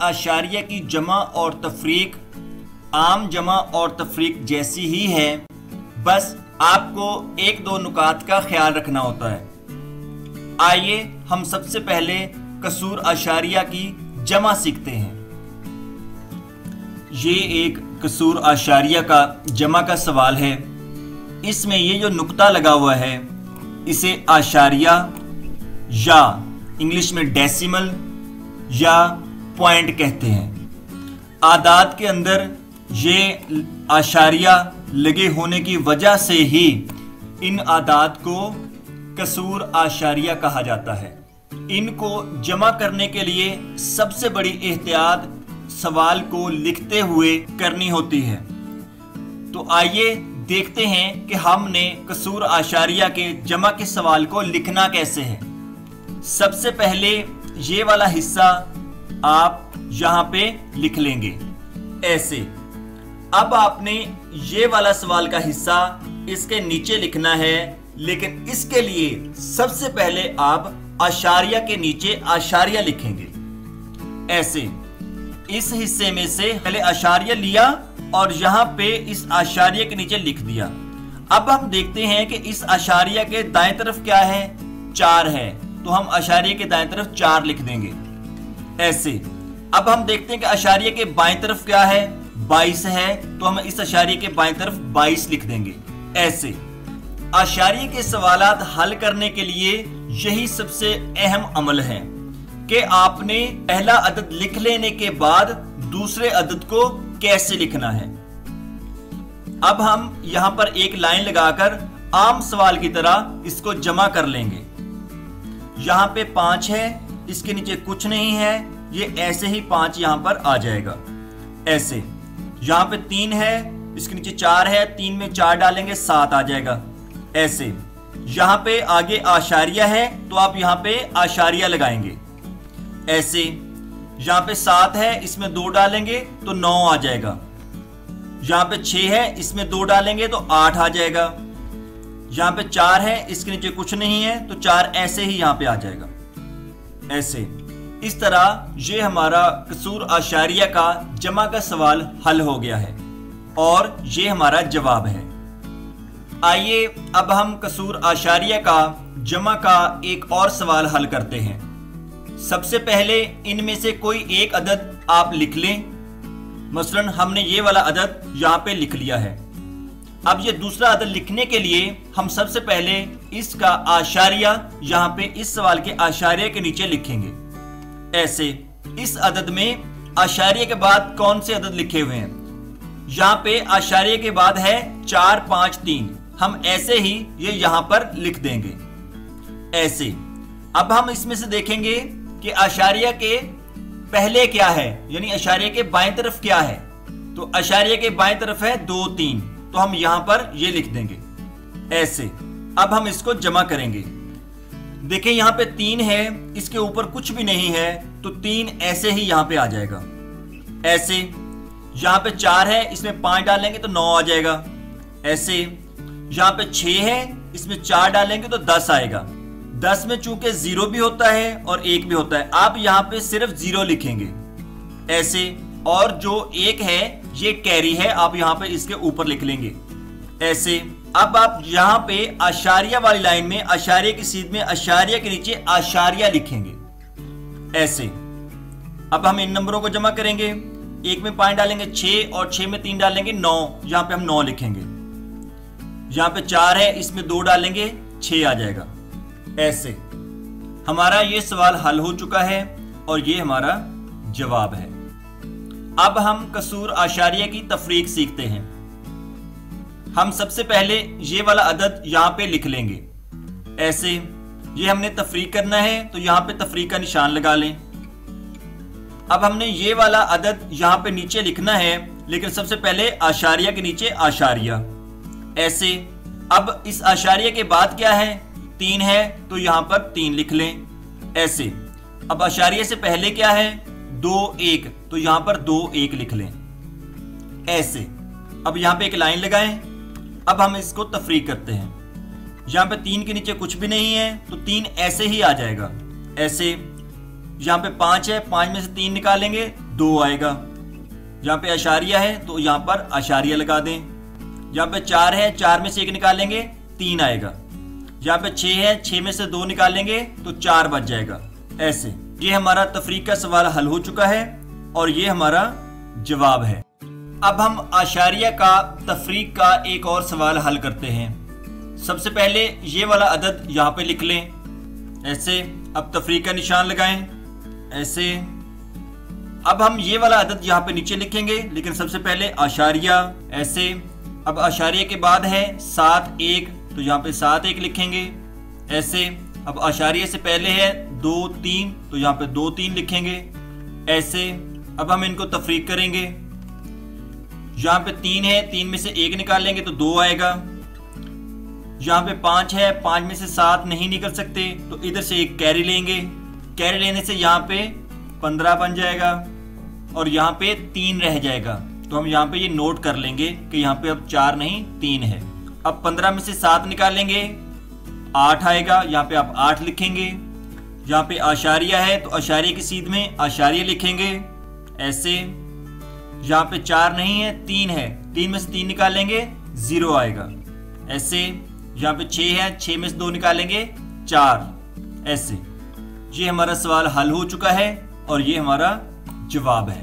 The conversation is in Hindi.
आशारिया की जमा और तफरीक आम जमा और तफरीक जैसी ही है, बस आपको एक दो नुकात का ख्याल रखना होता है। आइए हम सबसे पहले कसूर आशारिया की जमा सीखते हैं। ये एक कसूर आशारिया का जमा का सवाल है। इसमें ये जो नुक्ता लगा हुआ है इसे आशारिया या इंग्लिश में डेसिमल या पॉइंट कहते हैं। आदाद के अंदर ये आशारिया लगे होने की वजह से ही इन आदाद को कसूर आशारिया कहा जाता है। इनको जमा करने के लिए सबसे बड़ी एहतियात सवाल को लिखते हुए करनी होती है। तो आइए देखते हैं कि हमने कसूर आशारिया के जमा के सवाल को लिखना कैसे है। सबसे पहले ये वाला हिस्सा आप यहाँ पे लिख लेंगे ऐसे। अब आपने ये वाला सवाल का हिस्सा इसके नीचे लिखना है, लेकिन इसके लिए सबसे पहले आप आशारिया के नीचे आशारिया लिखेंगे ऐसे। इस हिस्से में से पहले आशारिया लिया और यहाँ पे इस आशारिया के नीचे लिख दिया। अब हम देखते हैं कि इस आशारिया के दाएं तरफ क्या है, 4 है, तो हम आशारिया के दाएं तरफ 4 लिख देंगे ऐसे। अब हम देखते हैं कि आशारिया के बाएं तरफ क्या है, 22 है, तो हम इस आशारिया के बाएं तरफ 22 लिख देंगे ऐसे। आशारिया के सवालात हल करने के लिए यही सबसे अहम अमल है कि आपने पहला अदद लिख लेने के बाद दूसरे अदद को कैसे लिखना है। अब हम यहां पर एक लाइन लगाकर आम सवाल की तरह इसको जमा कर लेंगे। यहां पे 5 है, इसके नीचे कुछ नहीं है, ये ऐसे ही 5 यहां पर आ जाएगा ऐसे। यहां पे 3 है, इसके नीचे 4 है, 3 में 4 डालेंगे 7 आ जाएगा ऐसे। यहां पे आगे आशारिया है तो आप यहां पे आशारिया लगाएंगे ऐसे। यहां पे 7 है, इसमें 2 डालेंगे तो 9 आ जाएगा। यहां पे 6 है, इसमें 2 डालेंगे तो 8 आ जाएगा। यहां पे 4 है, इसके नीचे कुछ नहीं है तो 4 ऐसे ही यहां पे आ जाएगा ऐसे। इस तरह ये हमारा कसूर आशारिया का जमा का सवाल हल हो गया है और ये हमारा जवाब है। आइए अब हम कसूर आशारिया का जमा का एक और सवाल हल करते हैं। सबसे पहले इनमें से कोई एक अदद आप लिख लें। मसलन हमने ये वाला अदद यहाँ पे लिख लिया है। अब ये दूसरा अदद लिखने के लिए हम सबसे पहले इसका आशारिया यहाँ पे इस सवाल के आशारिया के नीचे लिखेंगे ऐसे। इस अदद में आशारिया के बाद कौन से अदद लिखे हुए हैं, यहाँ पे आशारिया के बाद है 4 5 3, हम ऐसे ही ये यहाँ पर लिख देंगे ऐसे। अब हम इसमें से देखेंगे कि आशारिया के पहले क्या है, यानी आशारिया के बाएं तरफ क्या है। तो आशारिया के बाएं तरफ है 2 3, तो हम यहां पर ये लिख देंगे ऐसे। अब हम इसको जमा करेंगे। देखें यहां पे 3 है, इसके ऊपर कुछ भी नहीं है तो 3 ऐसे ही यहां पे आ जाएगा ऐसे। यहां पे 4 है, इसमें 5 डालेंगे तो 9 आ जाएगा ऐसे। यहां पे 6 है, इसमें 4 डालेंगे तो 10 आएगा। 10 में चूंकि 0 भी होता है और 1 भी होता है, आप यहाँ पे सिर्फ 0 लिखेंगे ऐसे। और जो 1 है ये कैरी है, आप यहाँ पे इसके ऊपर लिख लेंगे ऐसे। अब आप यहाँ पे आशारिया वाली लाइन में आशारिया की सीध में आशारिया के नीचे आशारिया लिखेंगे ऐसे। अब हम इन नंबरों को जमा करेंगे। 1 में 5 डालेंगे 6 और 6 में 3 डालेंगे 9, यहाँ पे हम 9 लिखेंगे। यहाँ पे 4 है, इसमें 2 डालेंगे 6 आ जाएगा ऐसे। हमारा ये सवाल हल हो चुका है और ये हमारा जवाब है। अब हम कसूर आशारिया की तफरीक सीखते हैं। हम सबसे पहले ये वाला अदद यहाँ पे लिख लेंगे ऐसे। ये हमने तफरीक करना है तो यहाँ पे तफरीक का निशान लगा लें। अब हमने ये वाला अदद यहाँ पे नीचे लिखना है, लेकिन सबसे पहले आशारिया के नीचे आशारिया ऐसे। अब इस आशारिया के बाद क्या है, 3 है, तो यहां पर 3 लिख लें ऐसे। अब आशारिया से पहले क्या है, 2 1, तो यहां पर 2 1 लिख लें ऐसे। अब यहां पे एक लाइन लगाएं। अब हम इसको तफरीक करते हैं। यहां पे 3 के नीचे कुछ भी नहीं है तो 3 ऐसे ही आ जाएगा ऐसे। यहां पे 5 है, 5 में से 3 निकालेंगे 2 आएगा। जहाँ पे आशारिया है तो यहाँ पर आशारिया लगा दें। जहाँ पे 4 है, 4 में से 1 निकालेंगे 3 आएगा। जहाँ पे 6 है, 6 में से 2 निकालेंगे तो 4 बच जाएगा। ऐसे ये हमारा तफरीक का सवाल हल हो चुका है और ये हमारा जवाब है। अब हम आशारिया का तफरीक का एक और सवाल हल करते हैं। सबसे पहले ये वाला अदद यहाँ पे लिख लें ऐसे। अब तफरीक का निशान लगाएं ऐसे। अब हम ये वाला अदद यहाँ पे नीचे लिखेंगे, लेकिन सबसे पहले आशारिया ऐसे। अब आशारिया के बाद है 7 1, तो यहाँ पे 7 1 लिखेंगे ऐसे। अब आशारिया से पहले है 2 3, तो यहाँ पे 2 3 लिखेंगे ऐसे। अब हम इनको तफरीक करेंगे। यहाँ पे 3 है, 3 में से 1 निकालेंगे तो 2 आएगा। यहाँ पे 5 है, 5 में से 7 नहीं निकल सकते तो इधर से एक कैरी लेंगे। कैरी लेने से यहाँ पे 15 बन जाएगा और यहाँ पे 3 रह जाएगा। तो हम यहाँ पे ये नोट कर लेंगे कि यहाँ पे अब 4 नहीं 3 है। अब 15 में से 7 निकालेंगे 8 आएगा। यहाँ पे आप 8 लिखेंगे। यहाँ पे आशारिया है तो आशारिया की सीध में आशारिया लिखेंगे ऐसे। यहाँ पे 4 नहीं है 3 है, 3 में से 3 निकालेंगे 0 आएगा ऐसे। यहाँ पे 6 है, 6 में से 2 निकालेंगे 4 ऐसे। ये हमारा सवाल हल हो चुका है और ये हमारा जवाब है।